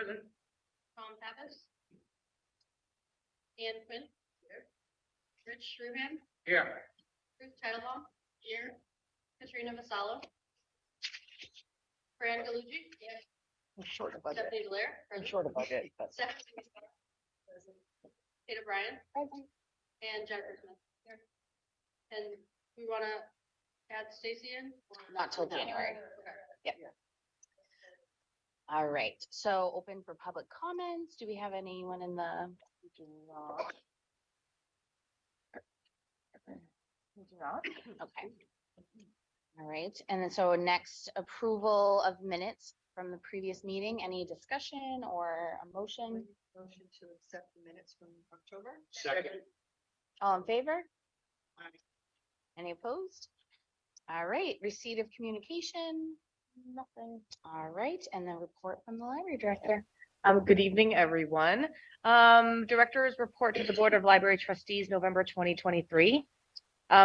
Present. Tom Pappas. Ann Quinn. Here. Rich Shrewham. Here. Ruth Titlebaum. Here. Katrina Vassallo. Fran Gallucci. Here. I'm short of budget. Stephanie Blair. I'm short of budget, but Stephanie Ada Bryan. And Jennifer Smith. Here. And we want to add Stacy in? not till January. Okay. Yep. All right, so open for public comments. Do we have anyone in the? We do not. We do not. Okay. All right, and then so next approval of minutes from the previous meeting. Any discussion or a motion? Motion to accept the minutes from October. Second. All in favor? Aye. Any opposed? All right, receipt of communication, nothing. All right, and then report from the library director. Good evening, everyone. Director's report to the Board of Library Trustees, November 2023.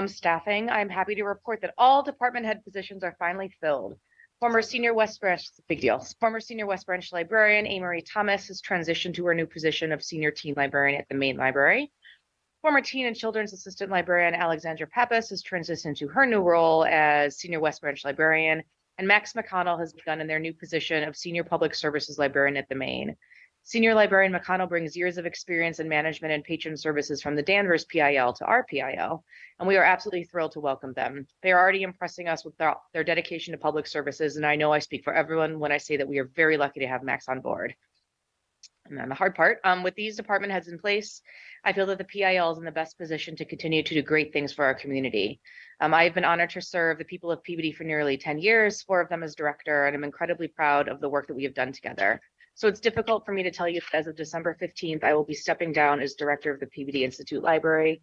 Staffing, I'm happy to report that all department head positions are finally filled. Former senior West Branch, big deal. Former senior West Branch librarian, Amory Thomas, has transitioned to her new position of senior teen librarian at the main library. Former teen and children's assistant librarian, Alexandra Pappas, has transitioned to her new role as senior West Branch librarian. And Max McConnell has begun in their new position of senior public services librarian at the main. Senior librarian McConnell brings years of experience in management and patron services from the Danvers PIL to our PIL, and we are absolutely thrilled to welcome them. They are already impressing us with their dedication to public services, and I know I speak for everyone when I say that we are very lucky to have Max on board. And then the hard part, with these department heads in place, I feel that the PIL is in the best position to continue to do great things for our community. I've been honored to serve the people of Peabody for nearly 10 years, 4 of them as director, and I'm incredibly proud of the work that we have done together. So it's difficult for me to tell you that as of December 15th, I will be stepping down as director of the Peabody Institute Library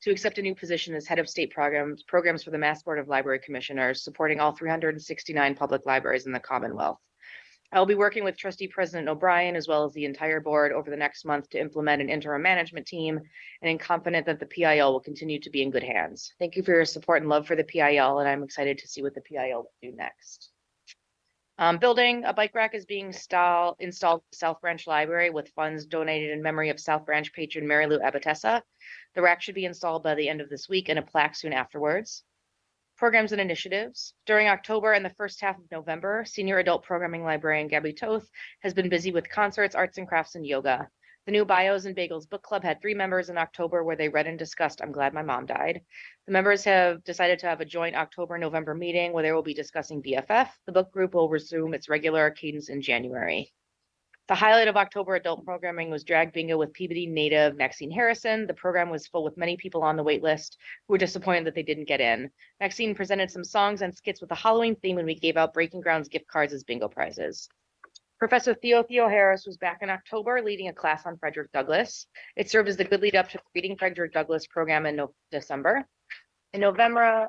to accept a new position as head of state programs for the Mass Board of Library Commissioners, supporting all 369 public libraries in the Commonwealth. I'll be working with Trustee President O'Brien as well as the entire board over the next month to implement an interim management team, and I'm confident that the PIL will continue to be in good hands. Thank you for your support and love for the PIL, and I'm excited to see what the PIL will do next. Building a bike rack is being installed at the South Branch Library with funds donated in memory of South Branch patron Mary Lou Abitessa. The rack should be installed by the end of this week and a plaque soon afterwards. Programs and initiatives. During October and the first half of November, senior adult programming librarian Gabby Toth has been busy with concerts, arts and crafts, and yoga. The new Bios and Bagels book club had 3 members in October where they read and discussed I'm Glad My Mom Died. The members have decided to have a joint October-November meeting where they will be discussing BFF. The book group will resume its regular cadence in January. The highlight of October adult programming was Drag Bingo with Peabody native Maxine Harrison. The program was full with many people on the wait list who were disappointed that they didn't get in. Maxine presented some songs and skits with a Halloween theme, and we gave out Breaking Grounds gift cards as bingo prizes. Professor Theo Harris was back in October leading a class on Frederick Douglass. It served as the good lead up to the Reading Frederick Douglass program in December. In November,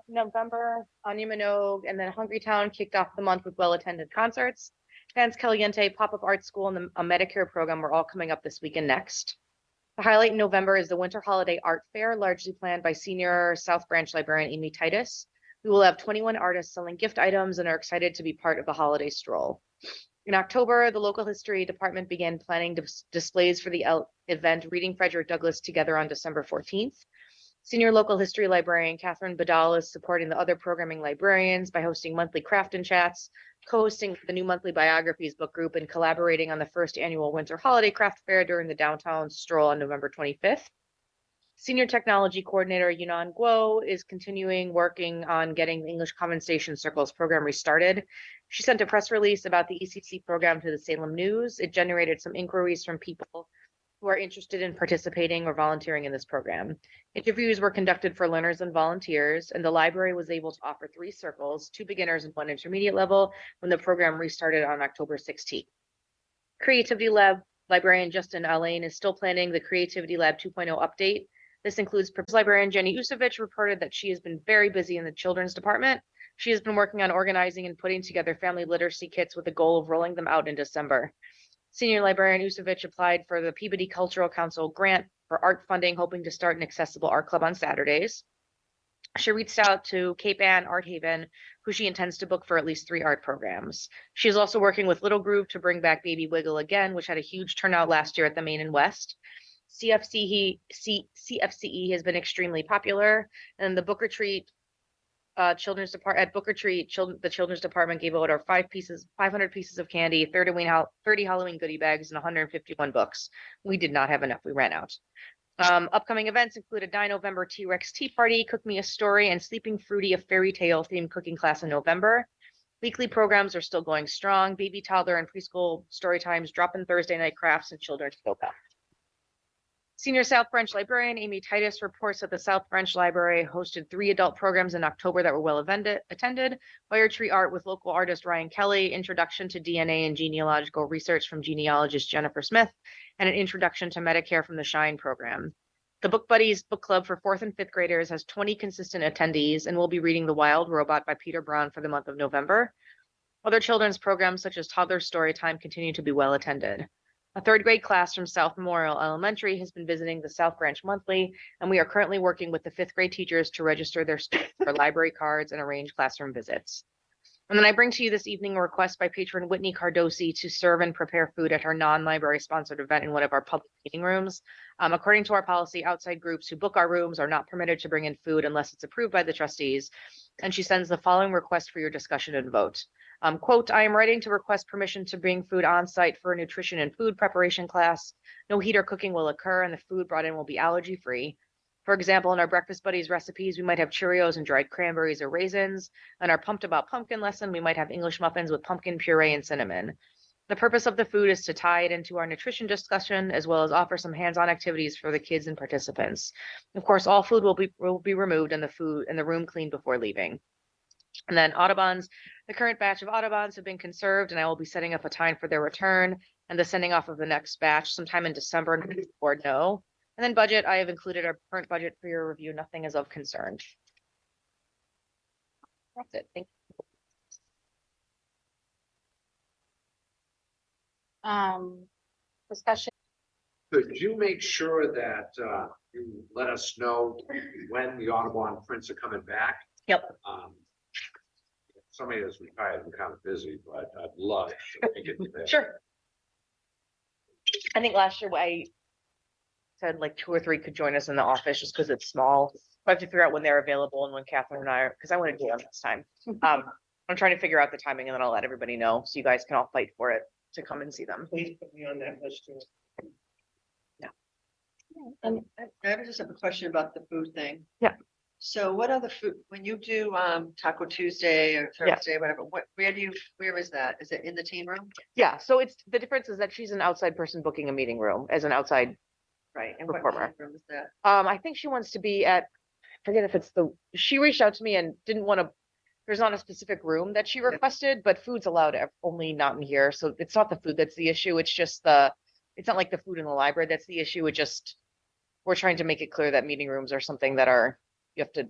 Anya Minogue and then Hungrytown kicked off the month with well-attended concerts. Fans Caliente, Pop-Up Art School, and a Medicare program were all coming up this week and next. The highlight in November is the Winter Holiday Art Fair, largely planned by senior South Branch librarian Amy Titus. We will have 21 artists selling gift items and are excited to be part of the holiday stroll. In October, the local history department began planning displays for the event Reading Frederick Douglass Together on December 14th. Senior local history librarian Catherine Badal is supporting the other programming librarians by hosting monthly craft and chats, co-hosting the new monthly biographies book group, and collaborating on the first annual winter holiday craft fair during the downtown stroll on November 25th. Senior technology coordinator Yunan Guo is continuing working on getting the English Conversation Circles program restarted. She sent a press release about the ECC program to the Salem News. It generated some inquiries from people who are interested in participating or volunteering in this program. Interviews were conducted for learners and volunteers, and the library was able to offer 3 circles, 2 beginners and 1 intermediate level, when the program restarted on October 16th. Creativity Lab librarian Justin Allain is still planning the Creativity Lab 2.0 update. This includes librarian Jenny Usovich reported that she has been very busy in the children's department. She has been working on organizing and putting together family literacy kits with the goal of rolling them out in December. Senior librarian Usovich applied for the Peabody Cultural Council grant for art funding, hoping to start an accessible art club on Saturdays. She reached out to Cape Ann Art Haven, who she intends to book for at least 3 art programs. She's also working with Little Group to bring back Baby Wiggle again, which had a huge turnout last year at the Main and West. CFCE has been extremely popular, and the book retreat children's department at Book Retreat, the children's department gave out our 500 pieces of candy, 30 Halloween goodie bags, and 151 books. We did not have enough. We ran out. Upcoming events include a 9 November T-Rex Tea Party, Cook Me a Story, and Sleeping Fruity, a fairy tale themed cooking class in November. Weekly programs are still going strong. Baby, toddler, and preschool story times, drop-in Thursday night crafts, and children's yoga. Senior South Branch librarian Amy Titus reports that the South Branch Library hosted 3 adult programs in October that were well attended. Fire Tree Art with local artist Ryan Kelly, Introduction to DNA and Genealogical Research from genealogist Jennifer Smith, and an Introduction to Medicare from the Shine program. The Book Buddies book club for 4th and 5th graders has 20 consistent attendees and will be reading The Wild Robot by Peter Brown for the month of November. Other children's programs such as Toddler Storytime continue to be well attended. A 3rd grade class from South Memorial Elementary has been visiting the South Branch monthly, and we are currently working with the 5th grade teachers to register their students for library cards and arrange classroom visits. And then I bring to you this evening a request by patron Whitney Cardosi to serve and prepare food at her non-library sponsored event in one of our public meeting rooms. According to our policy, outside groups who book our rooms are not permitted to bring in food unless it's approved by the trustees. And she sends the following request for your discussion and vote. Quote, I am writing to request permission to bring food on site for a nutrition and food preparation class. No heater cooking will occur and the food brought in will be allergy free. For example, in our Breakfast Buddies recipes, we might have Cheerios and dried cranberries or raisins. In our Pumped About Pumpkin lesson, we might have English muffins with pumpkin puree and cinnamon. The purpose of the food is to tie it into our nutrition discussion, as well as offer some hands-on activities for the kids and participants. Of course, all food will be removed and the room cleaned before leaving. And then Audubons, the current batch of Audubons have been conserved, and I will be setting up a time for their return and the sending off of the next batch sometime in December, and the board know. And then budget, I have included our current budget for your review. Nothing is of concern. That's it. Thank Um, discussion. Could you make sure that you let us know when the Audubon prints are coming back? Yep. Somebody that's retired and kind of busy, but I'd love to make it there. Sure. I think last year I said like 2 or 3 could join us in the office just because it's small. I have to figure out when they're available and when Catherine and I are, because I want to do them this time. I'm trying to figure out the timing and then I'll let everybody know so you guys can all fight for it to come and see them. Please put me on that list too. And I just have a question about the food thing. Yeah. So what other food, when you do Taco Tuesday or Yeah. Thursday, whatever, where is that? Is it in the teen room? Yeah, so it's the difference is that she's an outside person booking a meeting room as an outside. Right, and what Performer. teen room is that? I think she wants to be at, I forget if it's she reached out to me and didn't want to, there's not a specific room that she requested, but food's allowed only not in here. So it's not the food that's the issue. It's just it's not like the food in the library that's the issue. It just, we're trying to make it clear that meeting rooms are something that you have to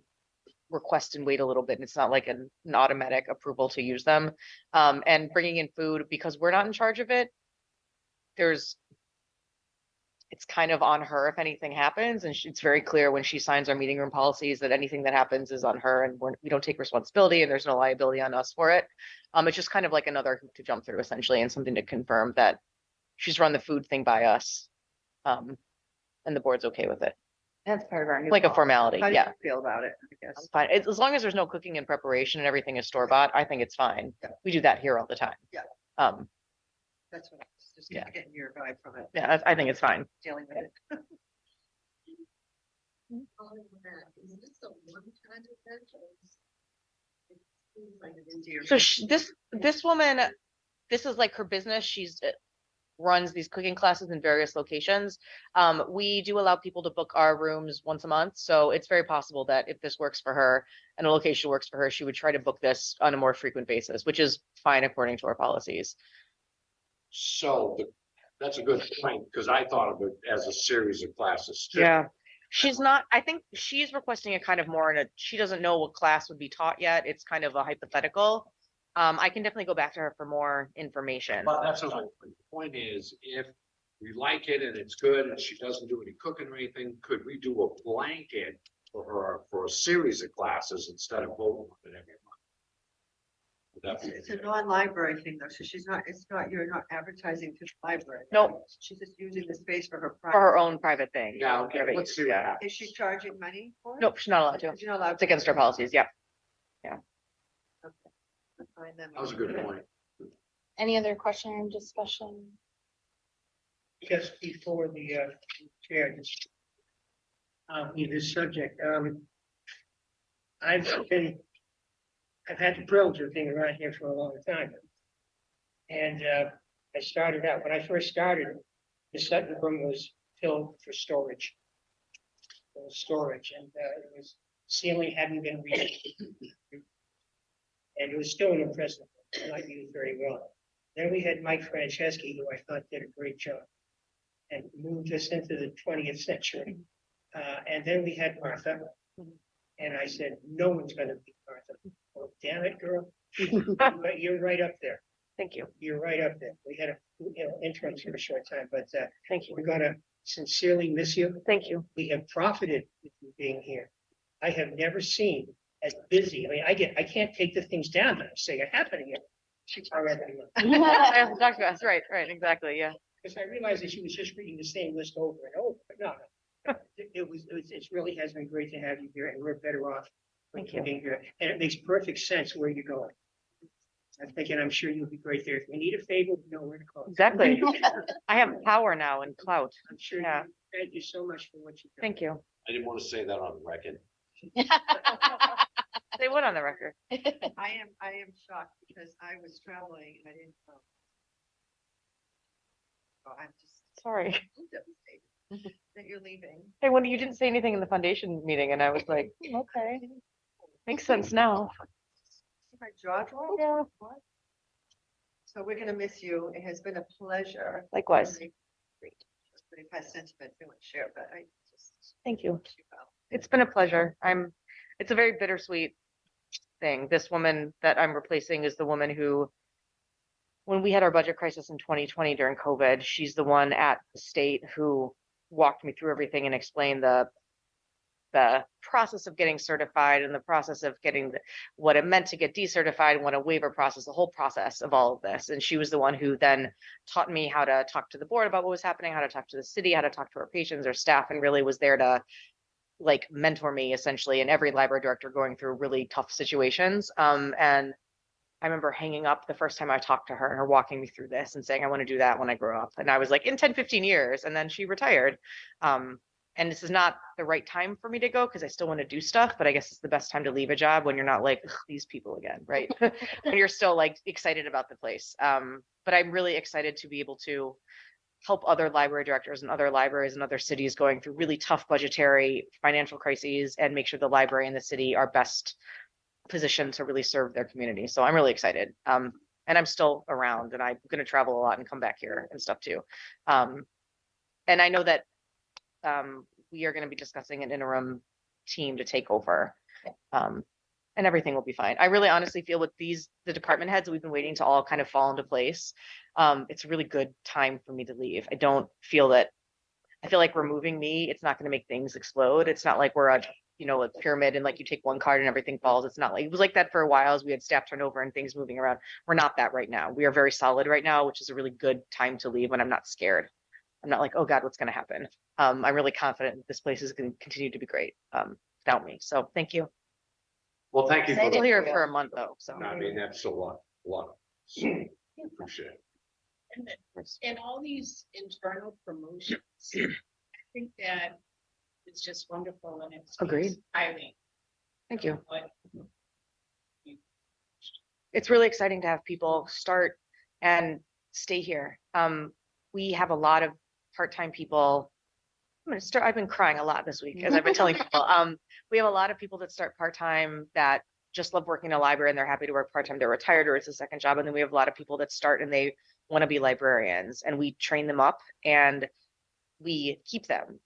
request and wait a little bit. And it's not like an automatic approval to use them. And bringing in food, because we're not in charge of it, it's kind of on her if anything happens. And it's very clear when she signs our meeting room policies that anything that happens is on her and we don't take responsibility and there's no liability on us for it. It's just kind of like another hoop to jump through essentially, and something to confirm that she's run the food thing by us. And the board's okay with it. That's part of our new. Like a policy. formality, How do yeah. you feel about it, I I'm guess? fine. As long as there's no cooking and preparation and everything is store bought, I think it's fine. Yeah. We do that here all the time. Yeah. That's what I was just Yeah. getting your vibe from it. Yeah, I think it's fine. Dealing with it. So this woman, this is like her business. She's runs these cooking classes in various locations. We do allow people to book our rooms once a month. So it's very possible that if this works for her and a location works for her, she would try to book this on a more frequent basis, which is fine according to our policies. So that's a good point, because I thought of it as a series of classes too. Yeah. She's not, I think she's requesting a kind of more she doesn't know what class would be taught yet. It's kind of a hypothetical. I can definitely go back to her for more information. But that's what the point is, if we like it and it's good and she doesn't do any cooking or anything, could we do a blanket for a series of classes instead of voting on it every month. Would that be It's a okay? non-library thing though, so you're not advertising to the library. No. She's just using the space for her. For her own private thing. Yeah, okay, Private let's use, see what yeah. happens. Is she charging money for it? Nope, she's not allowed to. She's not allowed. It's against our policies, yeah. Find them. That was a good point. Any other question or discussion? Just before the chair, just in this subject, I've had the privilege of being around here for a long time. And I started out, when I first started, the second room was filled for storage. It was storage, and it was, ceiling hadn't been reached. And it was still an impressive, and I used very well. Then we had Mike Franceschi, who I thought did a great job, and moved us into the 20th century. And then we had Martha, and I said, no one's gonna beat Martha. Oh, damn it, girl. But you're right up there. Thank you. You're right up there. We had a, interns for a short time, but Thank you. we're gonna sincerely miss you. Thank you. We have profited with you being here. I have never seen as busy. I mean, I can't take the things down that I say are happening here. I have to talk to us, right, exactly, yeah. Because I realized that she was just reading the same list over and over, but no. It really has been great to have you here, and we're better off. Thank with you. being here. And it makes perfect sense where you're going. I'm thinking, I'm sure you'll be great there. If you need a favor, you know where to call. Exactly. I have power now and clout. I'm sure. Yeah. Thank you so much for what you've done. Thank you. I didn't want to say that on record. Say what on the record? I am shocked because I was traveling and I didn't know. So I'm just Sorry. devastated that you're leaving. Hey, when you didn't say anything in the foundation meeting and I was like, okay, makes sense now. See my jaw drop? Yeah. What? So we're gonna miss you. It has been a pleasure. Likewise. If I sentiment you want to share, but I just. Thank you. It's been a pleasure. It's a very bittersweet thing. This woman that I'm replacing is the woman who, when we had our budget crisis in 2020 during COVID, she's the one at the state who walked me through everything and explained the process of getting certified and the process of getting what it meant to get decertified and what a waiver process, the whole process of all of this. And she was the one who then taught me how to talk to the board about what was happening, how to talk to the city, how to talk to our patients or staff, and really was there to like mentor me essentially, and every library director going through really tough situations. And I remember hanging up the first time I talked to her and her walking me through this and saying, I want to do that when I grow up. And I was like, in 10, 15 years. And then she retired. And this is not the right time for me to go because I still want to do stuff, but I guess it's the best time to leave a job when you're not like these people again, right? When you're still like excited about the place. But I'm really excited to be able to help other library directors and other libraries and other cities going through really tough budgetary financial crises and make sure the library and the city are best positioned to really serve their community. So I'm really excited. And I'm still around and I'm going to travel a lot and come back here and stuff too. And I know that we are going to be discussing an interim team to take over. And everything will be fine. I really honestly feel with the department heads, we've been waiting to all kind of fall into place. It's a really good time for me to leave. I don't feel that, I feel like removing me, it's not going to make things explode. It's not like we're a pyramid and like you take one card and everything falls. It's not like, it was like that for a while as we had staff turnover and things moving around. We're not that right now. We are very solid right now, which is a really good time to leave when I'm not scared. I'm not like, oh God, what's going to happen? I'm really confident that this place is going to continue to be great without me. So thank you. Well, thank you. I'm For still the- here for a month though, so. I mean, that's a lot. So, appreciate it. And all these internal promotions, I think that it's just wonderful and it's. Agreed. Highly. Thank you. What- It's really exciting to have people start and stay here. We have a lot of part-time people. I've been crying a lot this week, as I've been telling people. We have a lot of people that start part-time that just love working in a library and they're happy to work part-time. They're retired or it's a second job. And then we have a lot of people that start and they want to be librarians and we train them up and we keep them.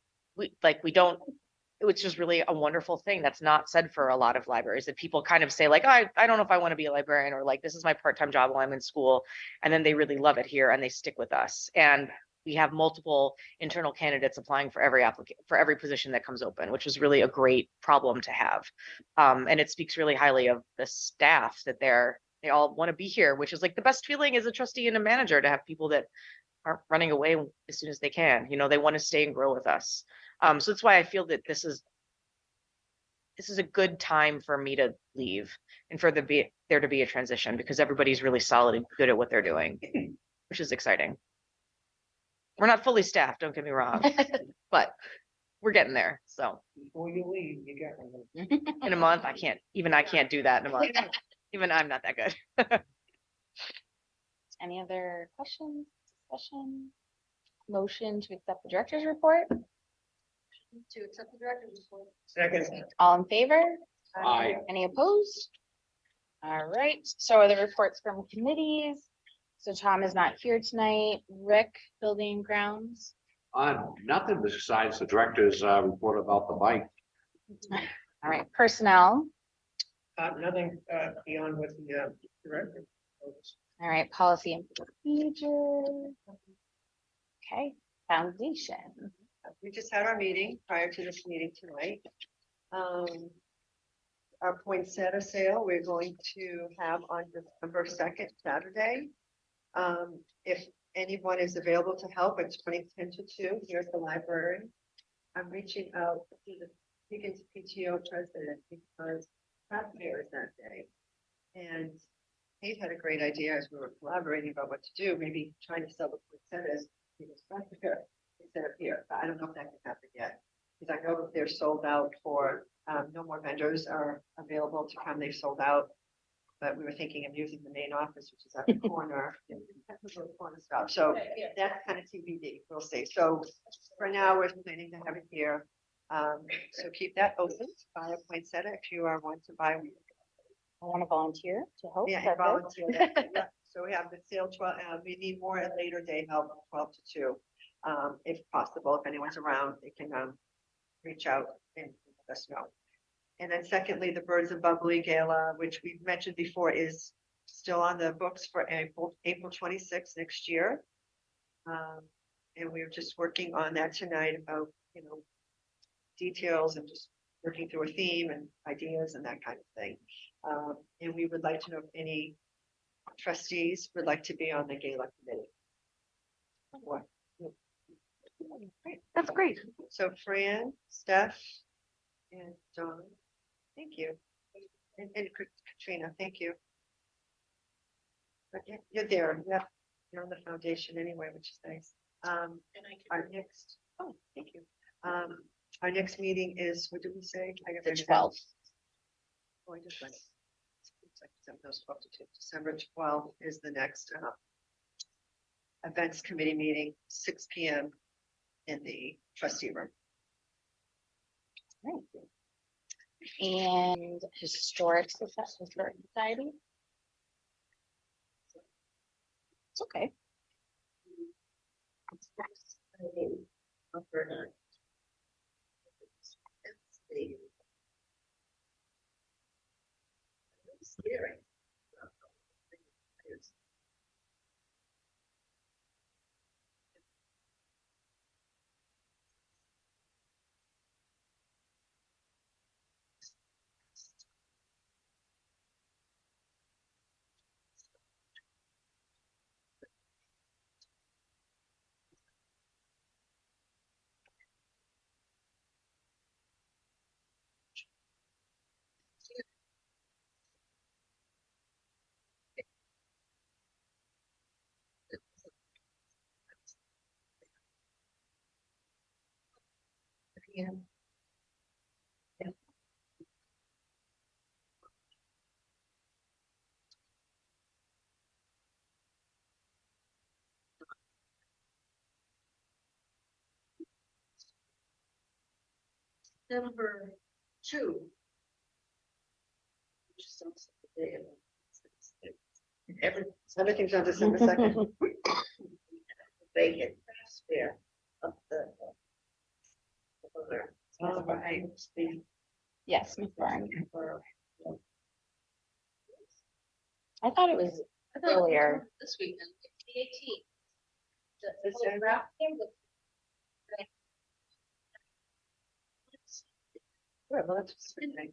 It's just really a wonderful thing that's not said for a lot of libraries, that people kind of say like, oh, I don't know if I want to be a librarian, or like, this is my part-time job while I'm in school. And then they really love it here and they stick with us. And we have multiple internal candidates applying for every position that comes open, which is really a great problem to have. And it speaks really highly of the staff that they all want to be here, which is like the best feeling as a trustee and a manager to have people that aren't running away as soon as they can. You know, they want to stay and grow with us. So that's why I feel that this is a good time for me to leave and for there to be a transition, because everybody's really solid and good at what they're doing, which is exciting. We're not fully staffed, don't get me wrong, but we're getting there. So Before you leave, you got one. in a month, I can't do that in a month. Even I'm not that good. Any other questions, discussion? Motion to accept the director's report? To accept the director's report. Second, All in favor? Aye. Any opposed? All right, so are the reports from committees? So Tom is not here tonight. Rick, building grounds? Nothing besides the director's report about the bike. All right, personnel. nothing, beyond what the, director. All right, policy and procedure. Okay, foundation. We just had our meeting prior to this meeting tonight. Our poinsettia sale, we're going to have on December 2nd, Saturday. If anyone is available to help, it's 10 to 2 here at the library. I'm reaching out to the Higgins PTO president because craft fair is that day. And Kate had a great idea as we were collaborating about what to do, maybe trying to sell the poinsettias because craft fair instead of here. But I don't know if that can happen yet, because I know that they're sold out for, no more vendors are available to come. They've sold out. But we were thinking of using the main office, which is at the corner, corner stop. So that's kind of TBD. We'll see. So for now, we're planning to have it here. So keep that open. Buy a poinsettia if you are wanting to buy one. I want to volunteer to help. Yeah, and volunteer. Yeah. So we have the sale 12. We need more at later day help 12 to 2, if possible. If anyone's around, they can reach out and let us know. And then secondly, the Birds of Bubbly Gala, which we've mentioned before, is still on the books for April 26th next year. And we're just working on that tonight about, details and just working through a theme and ideas and that kind of thing. And we would like to know if any trustees would like to be on the gala committee. What? That's great. So Fran, Steph, and John. Thank you. And Katrina, thank you. But you're there. Yeah, you're on the foundation anyway, which is nice. Our next, oh, thank you. Our next meeting is, what did we say? The 12th. Oh, I just read it. It's like those 12 to 2. December 12th is the next events committee meeting, 6 p.m. in the trustee room. Right. And historic society. It's okay. Yeah. Number 2. Everything's on December 2nd. Vacant sphere of the. Oh, right. Yes, Ms. Barnes. I thought it was earlier. This weekend, the 18th. Is that right? Good, well, that's a good thing.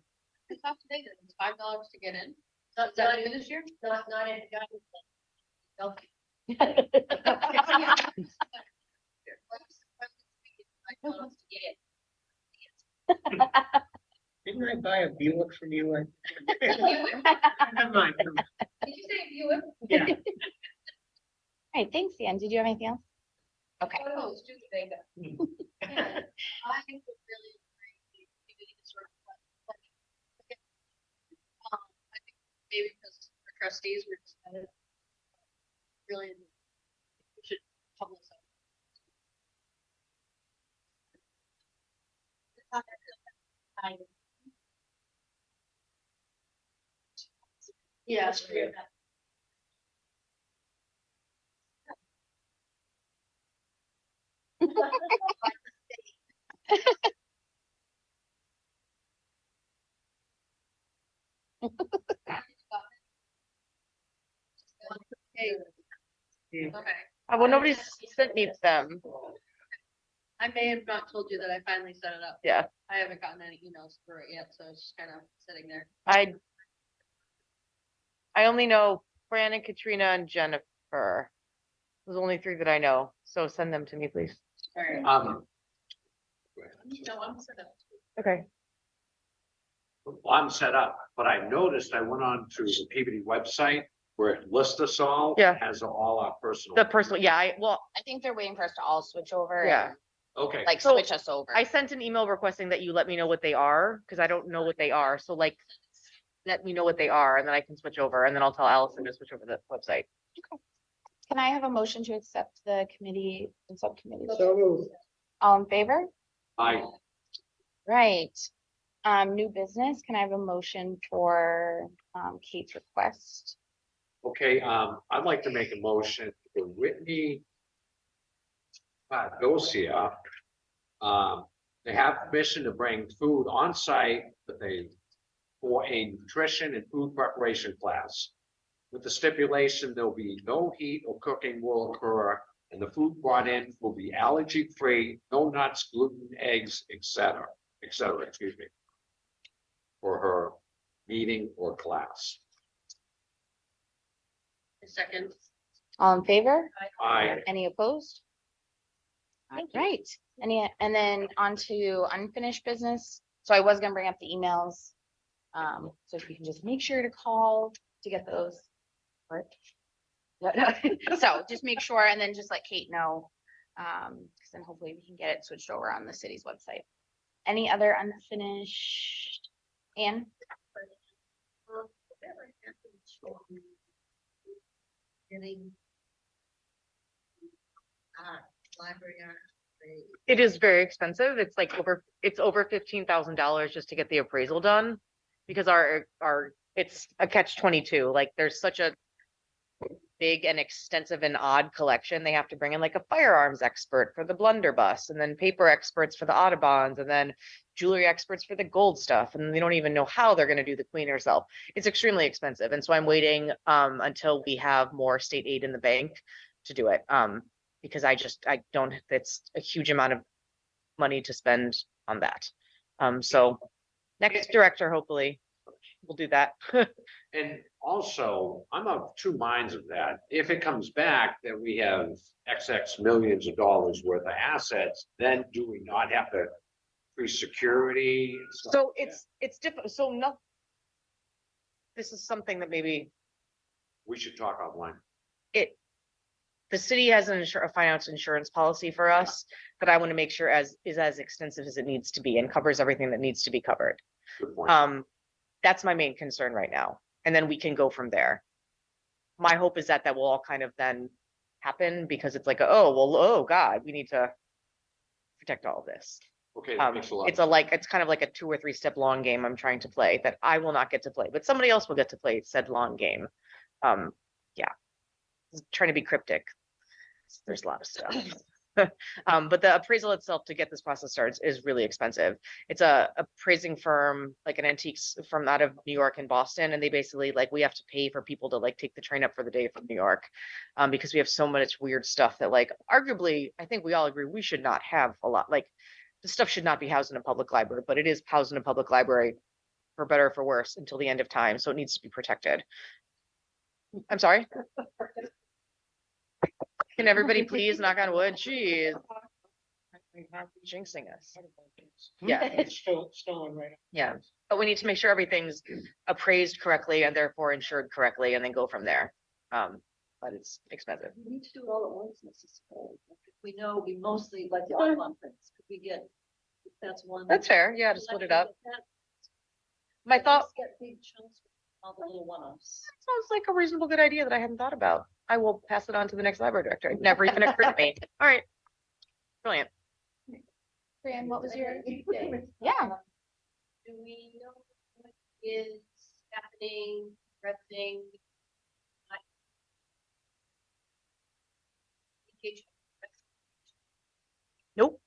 It's not today, then it's $5 to get in. Is that new this year? Not in. Didn't I buy a Buick from you? Never mind. Did you say viewer? Yeah. All right, thanks, Ian. Did you have anything else? Okay. Oh, it's just Vega. I think we really agree. We need to sort of, I think maybe because the trustees were decided. Really, we should publicize. Yes. Okay, Well, nobody's sent me them. I may have not told you that I finally set it up. Yeah, I haven't gotten any emails for it yet, so it's just kind of sitting there. I only know Fran and Katrina and Jennifer. Those are the only three that I know. So send them to me, please. Alright. No, I'm set up. Okay. I'm set up, but I noticed I went on to the Peabody website where it lists us all. Yeah. Has all our personal. The personal, yeah, I think they're waiting for us to all switch over. Yeah. and, Okay. Like So, switch us over. I sent an email requesting that you let me know what they are, because I don't know what they are. So like, let me know what they are and then I can switch over and then I'll tell Allison to switch over the website. Can I have a motion to accept the committee and subcommittee? So moved. All in favor? I, Right. New business, can I have a motion for, Kate's request? okay, I'd like to make a motion for Whitney Dosia. They have permission to bring food on site, but for a nutrition and food preparation class. With the stipulation, there'll be no heat or cooking will occur, and the food brought in will be allergy-free, no nuts, gluten, eggs, etc., excuse me, for her meeting or class. A second. All in favor? I, Any opposed? Right, and then on to unfinished business. So I was gonna bring up the emails. So if you can just make sure to call to get those. Right. So just make sure and then just let Kate know. Because then hopefully we can get it switched over on the city's website. Any other unfinished? Anne? Whatever happens to getting library art. It is very expensive. It's like it's over $15,000 just to get the appraisal done. Because it's a catch-22. Like there's such a big and extensive and odd collection. They have to bring in like a firearms expert for the blunderbuss and then paper experts for the Audubons and then jewelry experts for the gold stuff. And they don't even know how they're going to do the queen herself. It's extremely expensive. And so I'm waiting until we have more state aid in the bank to do it. Because it's a huge amount of money to spend on that. So next director, hopefully we'll do that. and also, I'm of two minds of that. If it comes back that we have XX millions of dollars worth of assets, then do we not have to increase security? and stuff So like that? it's different. So no, this is something that maybe We should talk offline. the city has a finance insurance policy for us that I want to make sure is as extensive as it needs to be and covers everything that needs to be covered. Good point. That's my main concern right now. And then we can go from there. My hope is that will all kind of then happen because it's like, oh God, we need to protect all of this. Okay, that makes a lot. It's kind of like a 2 or 3 step long game I'm trying to play that I will not get to play, but somebody else will get to play said long game. Yeah. Trying to be cryptic. There's a lot of stuff. But the appraisal itself to get this process started is really expensive. It's a appraising firm, like an antiques firm out of New York and Boston, and they basically like we have to pay for people to like take the train up for the day from New York, because we have so much weird stuff that like arguably I think we all agree we should not have a lot. Like the stuff should not be housed in a public library, but it is housed in a public library for better or for worse until the end of time, so it needs to be protected. I'm sorry. Can everybody please knock on wood? Jeez. Jinxing us. Yeah. It's stolen right now. Yeah, but we need to make sure everything's appraised correctly and therefore insured correctly and then go from there. But it's expensive. We need to do it all at once necessarily. We know we mostly like the all conference, could we get, if that's one. That's fair. Yeah, to split it up. That- My thought let's Get big chunks with all the little one-offs. sounds like a reasonable good idea that I hadn't thought about. I will pass it on to the next library director. It never even occurred to me. All right. Brilliant. Fran, what was your? Yeah. Yeah, Do we know what is happening, progressing? Nope.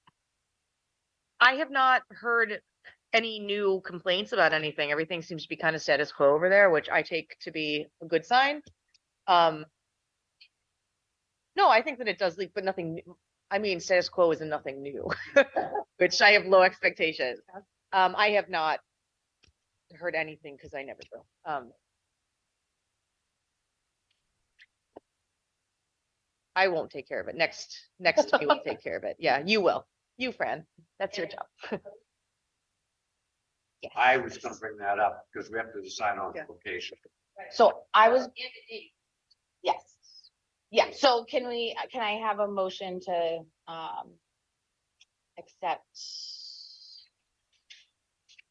I have not heard any new complaints about anything. Everything seems to be kind of status quo over there, which I take to be a good sign. No, I think that it does leak, but nothing new. I mean, status quo isn't nothing new, which I have low expectations. I have not heard anything because I never do. I won't take care of it. Next to me will take care of it. Yeah, you will. You, Fran, that's your job. Yes. I was gonna bring that up because we have to decide on the Yeah. location. so I was, And a date. yes. Yeah, so can I have a motion to, accept?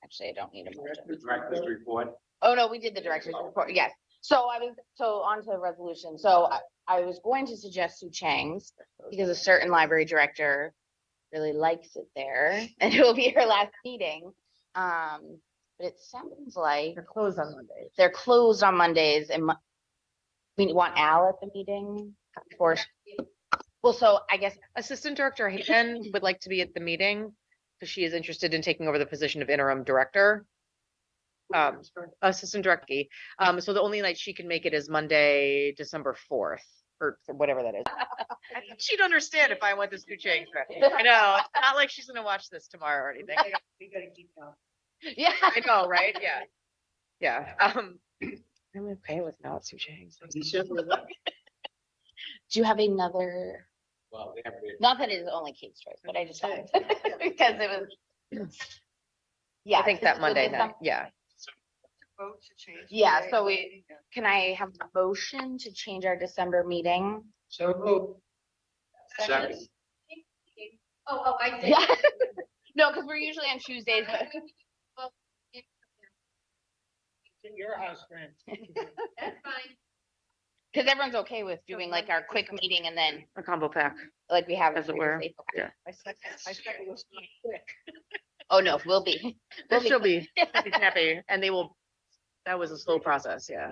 Actually, I don't need a motion. The director's report. Oh, no, we did the director's report, yes. So on to the resolution. So I was going to suggest Sue Chang's because a certain library director really likes it there and it will be her last meeting. But it sounds like They're closed on Monday. they're closed on Mondays and we want Al at the meeting or, well, so I guess, Assistant Director Hayden would like to be at the meeting because she is interested in taking over the position of interim director. Assistant Director. So the only night she can make it is Monday, December 4th, or whatever that is. I think she'd understand if I went to Sue Chang's. I know, it's not like she's gonna watch this tomorrow or anything. We gotta keep going. yeah. I know, right? Yeah. Yeah. I'm okay with not Sue Chang's. December 11th. Do you have another, Well, they have. not that it is only Kate's choice, but I just thought, because it was. Yeah. I think that Monday December- night, yeah. Vote to change. the Yeah, date. so can I have a motion to change our December meeting? So moved. Second. Oh, I did. Yeah. No, because we're usually on Tuesdays, but Well, it's It's at your house, friend. That's fine. because everyone's okay with doing like our quick meeting and then A combo pack. like we have. As it were, previously. Okay. yeah. I second was not quick. Oh, no, we'll be. She'll be happy, and they will, that was a slow process, yeah.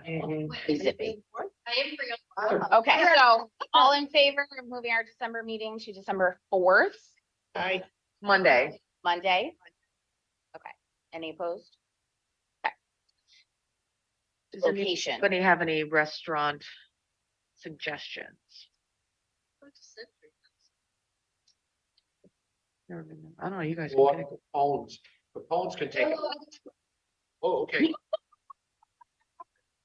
Be zippy. I am free on. Okay, so all in favor of moving our December meeting to December 4th, Monday. Monday? Okay, any opposed? Does Location. anybody have any restaurant suggestions? I don't know, you guys. can Or pick. proponents can take it. Oh, okay.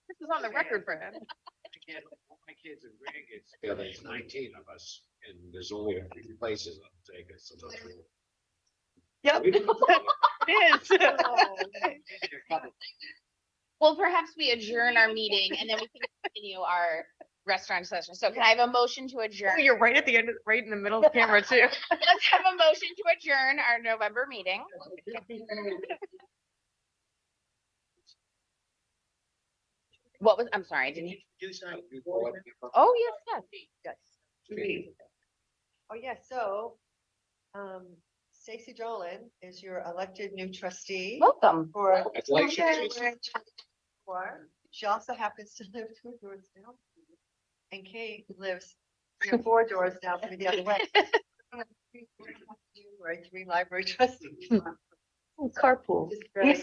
This is on the record for him. Again, all my kids and grandkids together, it's 19 of us, and there's only a few places I'll take us. Yep, it is. Well, perhaps we adjourn our meeting and then we can continue our restaurant session. So can I have a motion to adjourn? You're right at the end, right in the middle of the camera too. Let's have a motion to adjourn our November meeting. What was, I'm sorry, I didn't. Oh, yes, yes. Oh, yeah, so, Stacy Dolan is your elected new trustee Welcome. for. Congratulations. 2024. She also happens to live 2 doors down. And Kate lives 3 or 4 doors down from the other way. Right, 3 library trustees. Carpool. It's very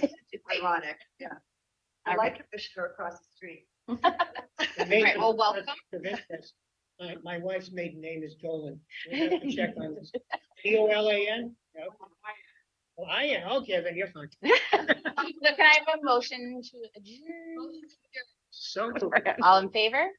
ironic, yeah. I All like Commissioner across the street. Right, well, welcome. My wife's maiden name is Dolan. We'll have to check on this. Dolan? Yep. Well, I am, okay, then you're fine. So can I have a motion to adjourn? So. All in favor?